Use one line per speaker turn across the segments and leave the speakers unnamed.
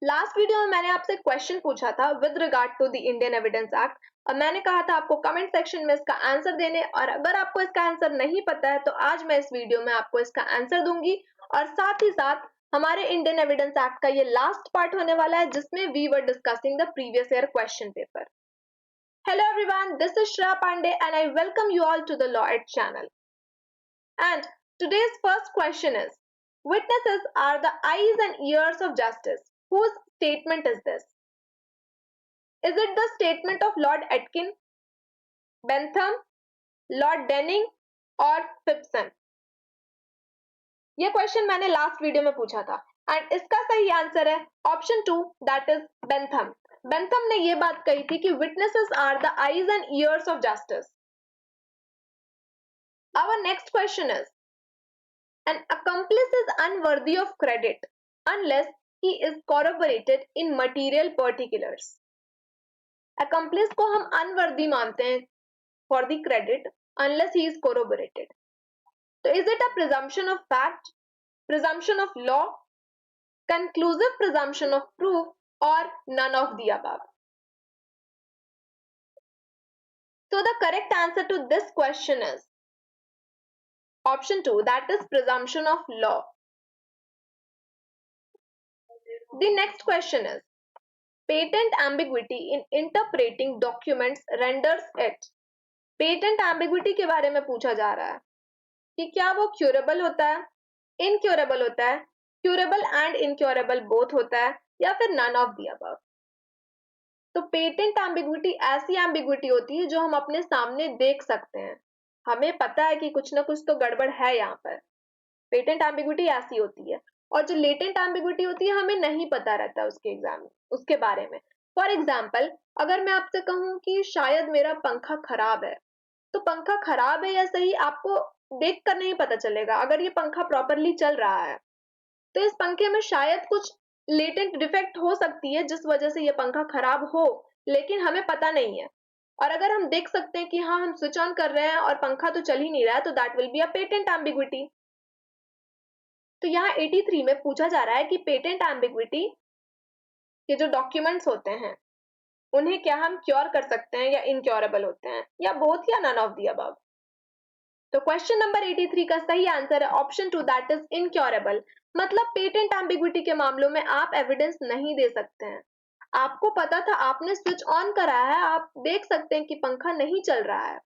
Last video में मैंने आपसे क्वेश्चन पूछा था with regard to the Indian evidence act और मैंने कहा था आपको कमेंट सेक्शन में इसका आंसर देने, और अगर आपको इसका आंसर नहीं पता है तो आज मैं इस वीडियो में आपको इसका आंसर दूंगी और साथ ही साथ हमारे इंडियन एविडेंस एक्ट का ये लास्ट पार्ट होने वाला है जिसमें we were discussing the previous year question paper. Hello everyone, this is Shreya Pandey and I welcome you all to the law at channel. And today's first question is, witnesses are the eyes and ears of justice. Whose statement is this? Is it the statement of Lord Atkin, Bentham, Lord Denning और Phipson? ये question मैंने last video में पूछा था and इसका सही answer है option 2, that is Bentham. Bentham ने ये बात कही थी कि witnesses are the eyes and ears of justice. Our next question is, an accomplice is unworthy of credit unless he is corroborated in material particulars. Accomplice को हम unworthy मानते हैं for the credit unless he is corroborated. So is it a presumption of fact, presumption of law, conclusive presumption of proof, or none of the above? So the correct answer to this question is option 2, that is presumption of law. The next question is, patent ambiguity in interpreting documents renders it. Patent ambiguity के बारे में पूछा जा रहा है कि क्या वो क्यूरेबल होता है, इनक्यूरेबल होता है, क्यूरेबल एंड इनक्यूरेबल बोथ होता है, या फिर नन ऑफ द अबव। तो पेटेंट एम्बिग्विटी ऐसी एम्बिग्विटी होती है जो हम अपने सामने देख सकते हैं, हमें पता है कि कुछ ना कुछ तो गड़बड़ है यहाँ पर। पेटेंट एम्बिग्विटी ऐसी होती है। और जो लेटेंट एम्बिग्विटी होती है हमें नहीं पता रहता उसके बारे में। फॉर एग्जाम्पल, अगर मैं आपसे कहूँ कि शायद मेरा पंखा खराब है, तो पंखा खराब है या सही आपको देख कर नहीं पता चलेगा। अगर ये पंखा प्रॉपरली चल रहा है तो इस पंखे में शायद कुछ लेटेंट डिफेक्ट हो सकती है जिस वजह से ये पंखा खराब हो, लेकिन हमें पता नहीं है। और अगर हम देख सकते हैं कि हाँ हम स्विच ऑन कर रहे हैं और पंखा तो चल ही नहीं रहा है, तो that will be a patent ambiguity. तो यहाँ 83 में पूछा जा रहा है कि पेटेंट एम्बिग्विटी के जो डॉक्यूमेंट्स होते हैं उन्हें क्या हम क्योर कर सकते हैं या इनक्योरेबल होते हैं, या बोथ, या नन ऑफ द अबव। तो क्वेश्चन नंबर 83 का सही आंसर है ऑप्शन 2, दैट इज इनक्योरेबल। मतलब पेटेंट एम्बिग्विटी के मामलों में आप एविडेंस नहीं दे सकते हैं। आपको पता था, आपने स्विच ऑन करा है, आप देख सकते हैं कि पंखा नहीं चल रहा है,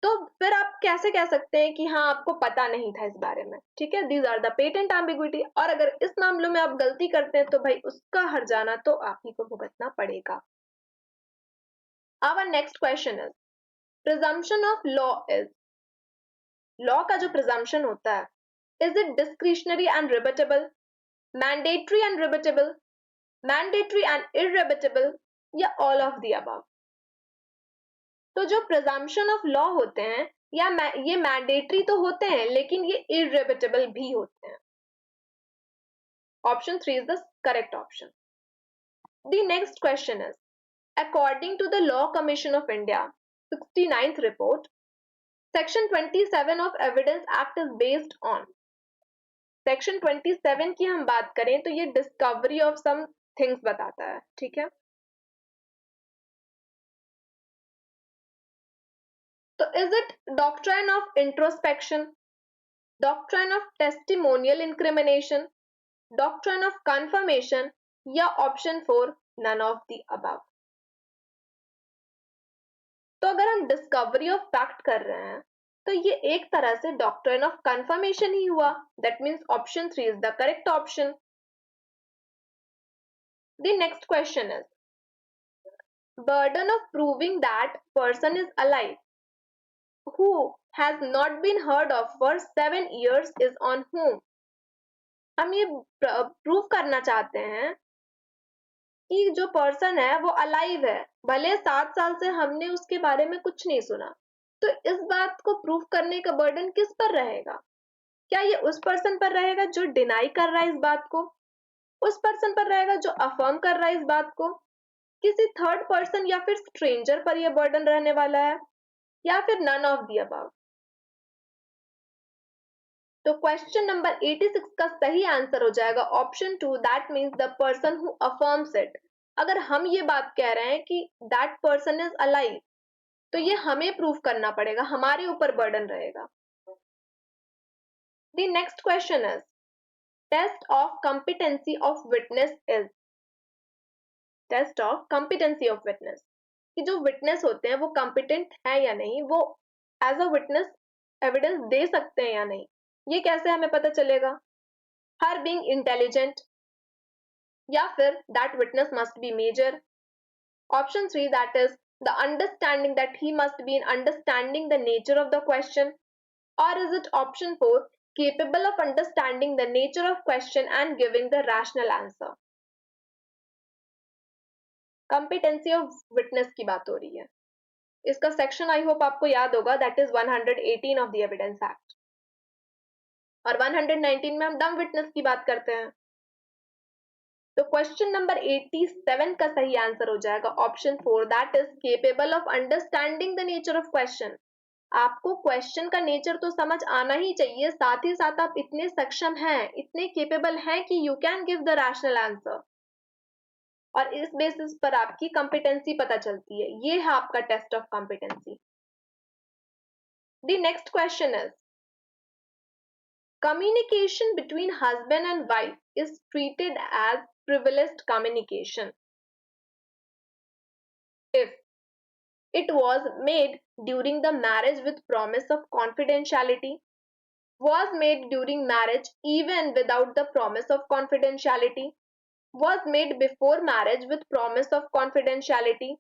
तो फिर आप कैसे कह सकते हैं कि हाँ आपको पता नहीं था इस बारे में। ठीक है, these are the patent ambiguity. और अगर इस मामलों में आप गलती करते हैं तो भाई उसका हर्जाना तो आप ही को भुगतना पड़ेगा। Our next question is, presumption of law is, law का जो प्रिजम्पशन होता है, is it discretionary and rebuttable, mandatory and rebuttable, mandatory and irrebuttable, या ऑल ऑफ द अबव। तो जो प्रिजम्पशन ऑफ लॉ होते हैं या ये मैंडेटरी तो होते हैं लेकिन ये इररिबटेबल भी होते हैं। Option 3 is the correct option. The next question is, according to the Law Commission of India 69th report, Section 27 of Evidence Act is based on। Section 27 की हम बात करें तो ये डिस्कवरी ऑफ सम थिंग्स बताता है। ठीक है, तो is it doctrine of introspection, doctrine of testimonial incrimination, doctrine of confirmation, या option 4, none of the above. तो अगर हम डिस्कवरी ऑफ फैक्ट कर रहे हैं तो ये एक तरह से डॉक्ट्रिन ऑफ कंफर्मेशन ही हुआ। That means option 3 is the correct option. The next question is, burden of proving that person is alive who has not been heard of for 7 years is on whom। हम ये prove करना चाहते हैं कि जो person है वो alive है, भले 7 साल से हमने उसके बारे में कुछ नहीं सुना। तो इस बात को प्रूव करने का बर्डन किस पर रहेगा? क्या ये उस पर्सन पर रहेगा जो डिनाई कर रहा है इस बात को, उस पर्सन पर रहेगा जो अफर्म कर रहा है इस बात को, किसी थर्ड पर्सन या फिर स्ट्रेंजर पर यह बर्डन रहने वाला है, या फिर नन ऑफ द अबव? तो क्वेश्चन नंबर 86 का सही आंसर हो जाएगा option 2, that means the person who affirms it. अगर हम ये बात कह रहे हैं कि दैट पर्सन इज अलाइव, तो ये हमें प्रूव करना पड़ेगा, हमारे ऊपर बर्डन रहेगा। The next question is test of competency of witness is. Test of competency of witness, कि जो विटनेस होते हैं वो कंपिटेंट है या नहीं, वो एज अ विटनेस एविडेंस दे सकते हैं या नहीं, ये कैसे हमें पता चलेगा? हर बीइंग इंटेलिजेंट, या फिर that witness must be major. Option 3, that is the understanding, that he must be in understanding the nature of the question. और is it option 4, capable of understanding the nature of question and giving the rational answer? Competency of witness की बात हो रही है। इसका section I hope आपको याद होगा, that is 118 of the evidence act. और 119 में हम डम विटनेस की बात करते हैं। तो क्वेश्चन नंबर 87 का सही आंसर हो जाएगा option 4, that is capable of understanding the nature of question. आपको क्वेश्चन का नेचर तो समझ आना ही चाहिए, साथ ही साथ आप इतने सक्षम हैं, इतने केपेबल हैं कि you can give the rational answer, और इस बेसिस पर आपकी कंपिटेंसी पता चलती है। ये है आपका test of competency. The next question is communication between husband and wife is treated as privileged communication if it was made during the marriage with promise of confidentiality, was made during marriage even without the promise of confidentiality, was made before marriage with promise of confidentiality,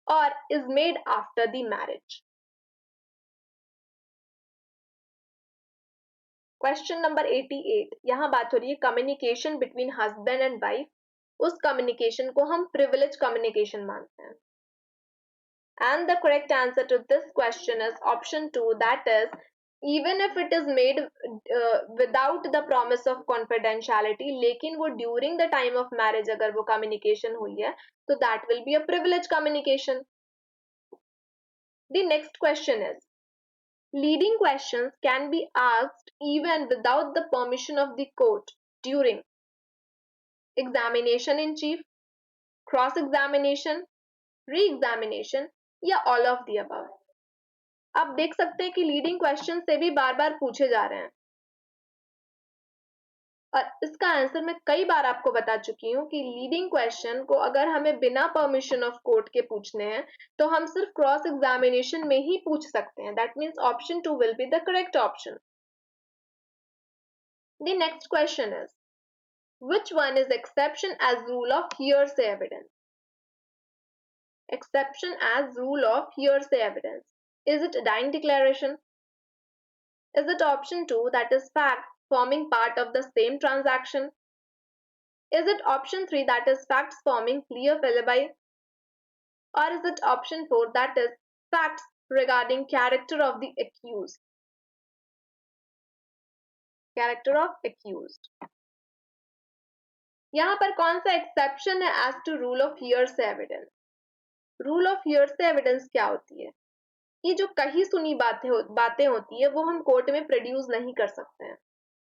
or is made after the marriage. Question number 88, यहाँ बात हो रही है communication between husband and wife. उस communication को हम privilege communication मानते हैं। And the correct answer to this question is option 2, that is even if it is made without the promise of confidentiality, लेकिन वो during the time of marriage अगर वो communication हुई है, तो that will be a privileged communication. The next question is leading questions can be asked even without the permission of the court during examination in chief, cross examination, re-examination, या all of the above. आप देख सकते हैं कि leading question से भी बार बार पूछे जा रहे हैं, और इसका आंसर मैं कई बार आपको बता चुकी हूँ कि लीडिंग क्वेश्चन को अगर हमें बिना परमिशन ऑफ कोर्ट के पूछने हैं तो हम सिर्फ क्रॉस एग्जामिनेशन में ही पूछ सकते हैं। That means option 2 will be the correct option. The next question is which one is exception as rule of hearsay evidence? Exception as rule of hearsay evidence. Is it dying declaration? Is it option 2, that is fact forming part of the same transaction? Is it option 3, that is facts forming plea of alibi? Or is it option 4, that is facts regarding character of the accused? Character of accused. यहाँ पर कौन सा exception है as to rule of hearsay evidence? Rule of hearsay evidence क्या होती है? ये जो कही सुनी बातें होती है वो हम कोर्ट में प्रोड्यूस नहीं कर सकते हैं।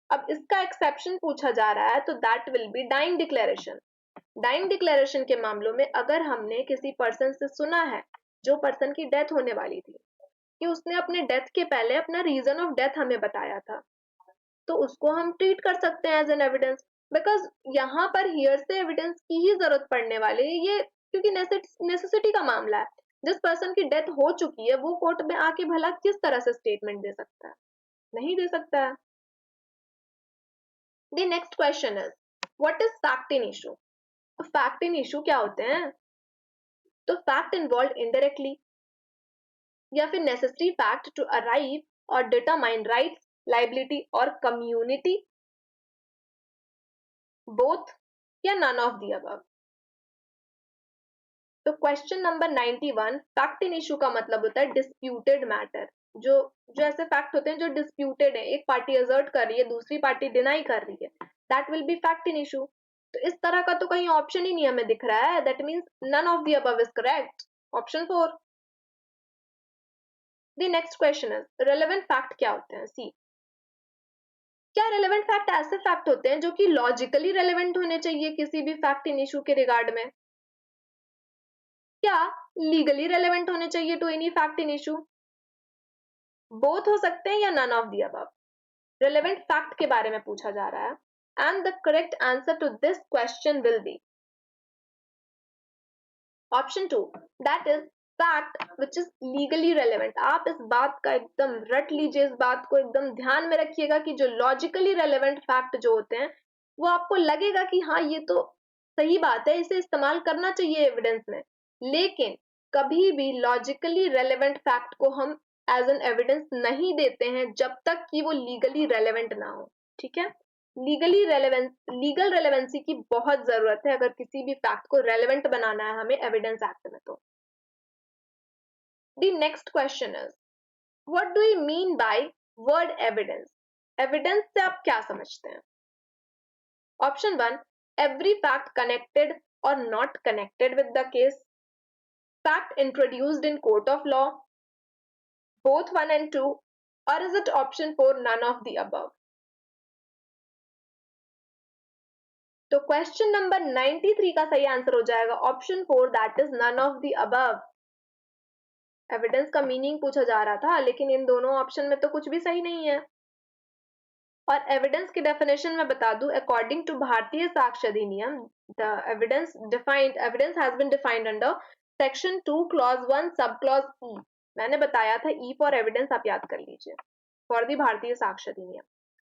अब इसका एक्सेप्शन पूछा जा रहा है, तो that will be dying declaration. Dying declaration के मामलों में अगर हमने किसी पर्सन से सुना है, जो पर्सन की डेथ होने वाली थी, कि उसने अपने डेथ के पहले अपना रीजन ऑफ डेथ हमें बताया था, तो उसको हम ट्रीट कर सकते हैं एज एन एविडेंस, बिकॉज यहाँ पर हियरसे एविडेंस की ही जरूरत पड़ने वाली है, ये क्योंकि नेसेसिटी का मामला है। जिस पर्सन की डेथ हो चुकी है वो कोर्ट में आके भला किस तरह से स्टेटमेंट दे सकता है? नहीं दे सकता है। The next question is what is fact in issue? Fact in issue क्या होते हैं? तो फैक्ट इन्वॉल्व इनडायरेक्टली, या फिर नेसेसरी फैक्ट टू अराइव और डिटरमाइन राइट्स, लाइबिलिटी और कम्युनिटी, बोथ, या नन ऑफ द अबव। तो question number 91, fact in issue का मतलब होता है डिस्प्यूटेड मैटर। जो जो ऐसे फैक्ट होते हैं जो डिस्प्यूटेड है, एक पार्टी असर्ट कर रही है, दूसरी पार्टी डिनाई कर रही है, that will B fact in issue. तो इस तरह का तो कहीं ऑप्शन ही नहीं हमें दिख रहा है, that means none of the above is correct, option 4। The next question is relevant fact क्या होते हैं? सी क्या रेलेवेंट फैक्ट ऐसे फैक्ट होते हैं जो कि लॉजिकली रेलेवेंट होने चाहिए किसी भी फैक्ट इन इशू के रिगार्ड में? क्या लीगली रेलेवेंट होने चाहिए to any fact in issue? Both हो सकते हैं या none of the above? Relevant fact के बारे में पूछा जा रहा है and the correct answer to this question will be option 2, that is fact which is legally relevant. आप इस बात का एकदम रट लीजिए, इस बात को एकदम ध्यान में रखिएगा कि जो लॉजिकली रेलेवेंट फैक्ट जो होते हैं वो आपको लगेगा कि हाँ ये तो सही बात है, इसे इस्तेमाल करना चाहिए एविडेंस में, लेकिन कभी भी लॉजिकली रेलेवेंट फैक्ट को हम एज एन एविडेंस नहीं देते हैं जब तक कि वो लीगली रेलेवेंट ना हो। ठीक है, लीगल रेलेवेंसी की बहुत जरूरत है अगर किसी भी फैक्ट को रेलेवेंट बनाना है हमें एविडेंस एक्ट में। तो the next question is what do you mean by word evidence? Evidence से आप क्या समझते हैं? ऑप्शन 1, एवरी फैक्ट कनेक्टेड और not connected with the case, fact introduced in court of law, both 1 and 2, or is it option 4, none of the above? तो question number 93 का सही answer हो जाएगा option 4, that is none of the above. Evidence का meaning पूछा जा रहा था लेकिन इन दोनों ऑप्शन में तो कुछ भी सही नहीं है। और एविडेंस की डेफिनेशन में बता दूं, अकॉर्डिंग टू भारतीय साक्ष्य अधिनियम, the evidence has been defined under section 2 clause 1 sub clause ई। मैंने बताया था ई फॉर एविडेंस, आप याद कर लीजिए, फॉर दी भारतीय साक्ष्य अधिनियम।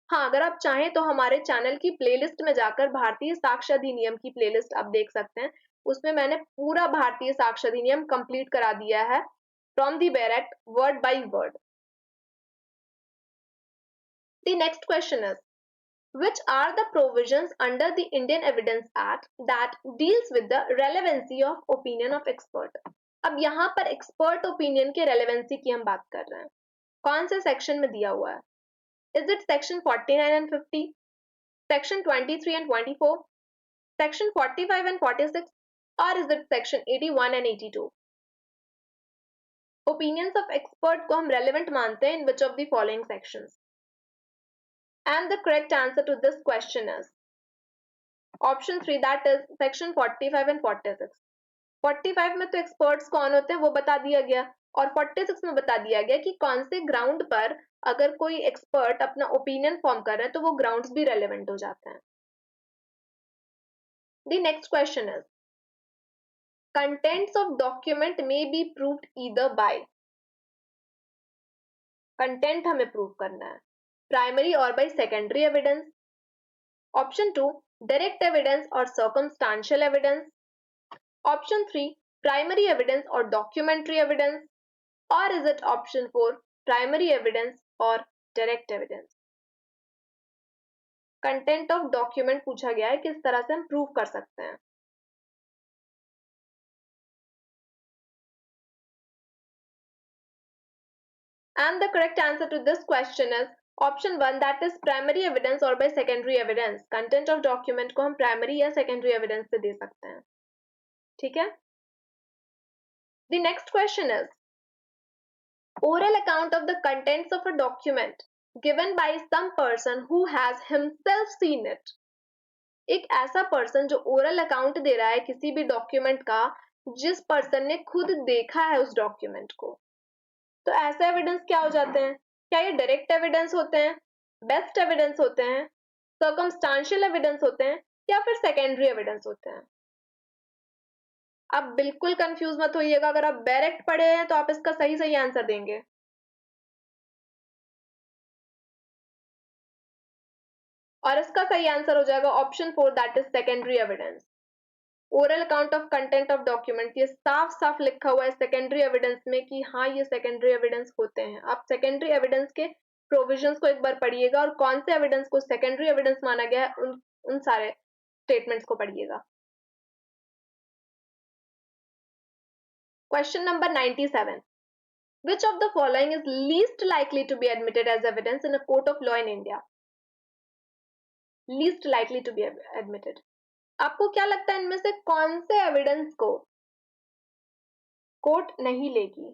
हाँ, अगर आप चाहें तो हमारे चैनल की प्लेलिस्ट में जाकर भारतीय साक्ष्य अधिनियम की प्लेलिस्ट आप देख सकते हैं, उसमें मैंने पूरा भारतीय साक्ष्य अधिनियम कंप्लीट करा दिया है from the bare act word by word. The next question is, which are the provisions under the Indian Evidence Act that deals with the relevancy of opinion of expert? अब यहाँ पर एक्सपर्ट ओपिनियन के relevancy की हम बात कर रहे हैं। कौन से सेक्शन में दिया हुआ है? Is it section 49 and 50, section 23 and 24, section 45 and 46, or is it section 81 and 82? Opinions of expert को हम relevant मानते हैं in which of the following sections? And the correct answer to this question is option 3, that is section 45 and 46. 45 में तो experts कौन होते हैं वो बता दिया गया, और 46 में बता दिया गया कि कौन से ग्राउंड पर अगर कोई एक्सपर्ट अपना ओपिनियन फॉर्म कर रहा है तो वो ग्राउंड्स भी रेलेवेंट हो जाते हैं। The next question is, contents of document may be proved either by, content हमें प्रूव करना है, प्राइमरी और by secondary evidence, option 2 direct evidence और circumstantial evidence, option 3 primary evidence और डॉक्यूमेंट्री एविडेंस, और is it option 4 primary evidence और direct evidence? Content of document पूछा गया है, किस तरह से हम प्रूव कर सकते हैं। And the correct answer to this question is option 1, that is primary evidence or by secondary evidence. Content of document को हम primary या secondary evidence से दे सकते हैं। ठीक है? The next question is, oral account of the contents of a document given by some person who has himself seen it. एक ऐसा पर्सन जो ओरल अकाउंट दे रहा है किसी भी डॉक्यूमेंट का जिस पर्सन ने खुद देखा है उस डॉक्यूमेंट को, तो ऐसे एविडेंस क्या हो जाते हैं? क्या ये डायरेक्ट एविडेंस होते हैं, बेस्ट एविडेंस होते हैं, सर्कमस्टांशियल एविडेंस होते हैं, या फिर सेकेंडरी एविडेंस होते हैं? आप बिल्कुल कंफ्यूज मत होइएगा, अगर आप डायरेक्ट पढ़े हैं तो आप इसका सही सही आंसर देंगे। और इसका सही आंसर हो जाएगा option 4, that is secondary evidence. Oral account of content of document, ये साफ साफ लिखा हुआ है सेकेंडरी एविडेंस में कि हाँ ये सेकेंडरी एविडेंस होते हैं। आप सेकेंडरी एविडेंस के प्रोविजंस को एक बार पढ़िएगा और कौन से एविडेंस को सेकेंडरी एविडेंस माना गया है उन सारे स्टेटमेंट्स को पढ़िएगा। Question number 97, which of the following is least likely to be admitted as evidence in a court of law in India? Least likely to be admitted. आपको क्या लगता है इनमें से कौन से एविडेंस को कोर्ट नहीं लेगी?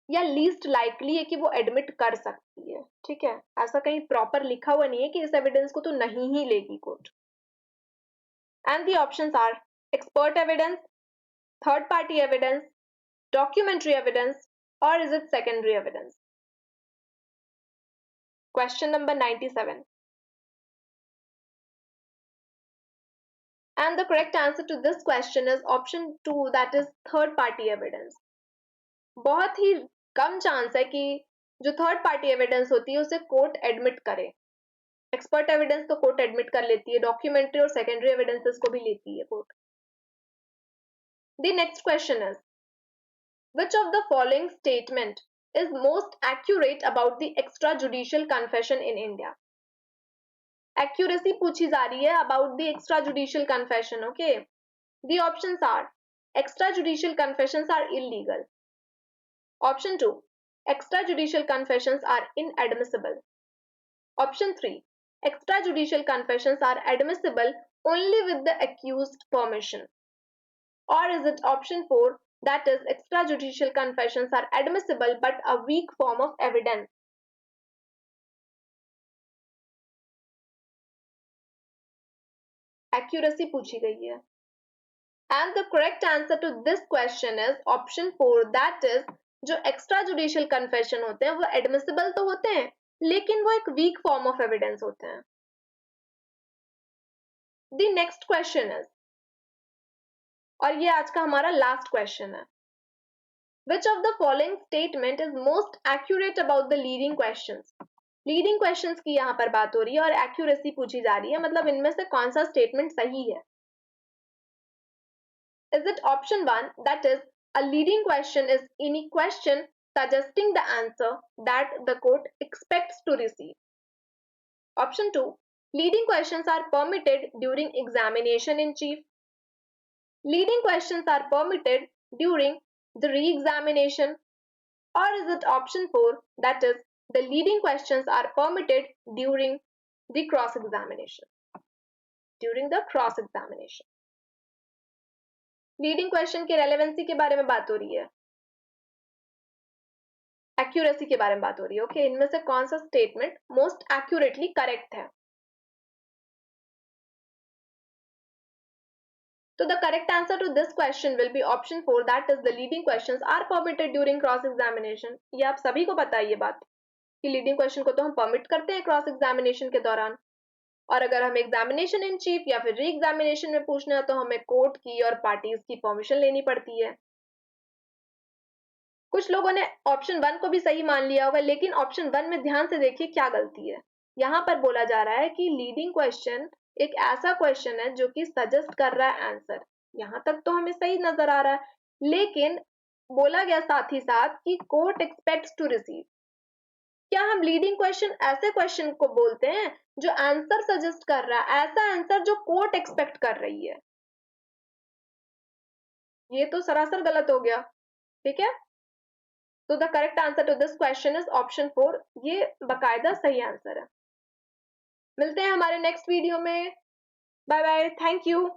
या लीस्ट लाइकली है कि वो एडमिट कर सकती है, ठीक है। ऐसा कहीं प्रॉपर लिखा हुआ नहीं है कि इस एविडेंस को तो नहीं ही लेगी court. And the options are expert evidence, third party evidence, documentary evidence, or is it secondary evidence? Question number 97. And the correct answer to this question is option 2, that is third party evidence. बहुत ही कम chance है कि जो third party evidence होती है उसे court admit करे। Expert evidence तो court admit कर लेती है, डॉक्यूमेंट्री और सेकेंडरी एविडेंसेस को भी लेती है court. The next question is, which of the following statement is most accurate about the extrajudicial confession in India? Accuracy पूछी जा रही है about the extrajudicial confession, okay? The options are extrajudicial confessions are illegal. Option 2, extrajudicial confessions are inadmissible. Option 3, extrajudicial confessions are admissible only with the accused permission. Or is it option 4, that is extrajudicial confessions are admissible but a weak form of evidence? Accuracy पूछी गई है। And the correct answer to this question is option 4, that is जो extrajudicial confession होते हैं वो admissible तो होते हैं लेकिन वो एक weak form of evidence होते हैं। The next question is, और ये आज का हमारा last question है, which of the following statement is most accurate about the leading questions? Leading questions की यहाँ पर बात हो रही है और एक्यूरेसी पूछी जा रही है, मतलब इनमें से कौन सा स्टेटमेंट सही है? Is it option 1, that is a leading question is any question suggesting the answer that the court expects to receive? Option 2, leading questions are permitted during examination in chief. Leading questions are permitted during the re-examination. Or is it option 4, that is the leading questions are permitted during the cross-examination? During the cross-examination. Leading question के relevancy के बारे में बात हो रही है, accuracy के बारे में बात हो रही है, ओके। इनमें से कौन सा स्टेटमेंट मोस्ट एक्यूरेटली करेक्ट है? तो the correct answer to this question will be option 4, that is the leading questions are permitted during cross examination. ये आप सभी को पता है ये बात कि लीडिंग क्वेश्चन को तो हम परमिट करते हैं क्रॉस एग्जामिनेशन के दौरान, और अगर हमें एग्जामिनेशन इन चीफ या फिर री एग्जामिनेशन में पूछना है तो हमें कोर्ट की और पार्टीज की परमिशन लेनी पड़ती है। कुछ लोगों ने ऑप्शन 1 को भी सही मान लिया होगा, लेकिन ऑप्शन 1 में ध्यान से देखिए क्या गलती है। यहाँ पर बोला जा रहा है कि लीडिंग क्वेश्चन एक ऐसा क्वेश्चन है जो कि सजेस्ट कर रहा है आंसर। यहाँ तक तो हमें सही नजर आ रहा है, लेकिन बोला गया साथ ही साथ कि कोर्ट एक्सपेक्ट्स टू रिसीव। क्या हम लीडिंग क्वेश्चन ऐसे क्वेश्चन को बोलते हैं जो आंसर सजेस्ट कर रहा है, ऐसा आंसर जो कोर्ट एक्सपेक्ट कर रही है? ये तो सरासर गलत हो गया, ठीक है। तो the correct answer to this question is option 4, ये बकायदा सही आंसर है। मिलते हैं हमारे नेक्स्ट वीडियो में। Bye bye, thank you.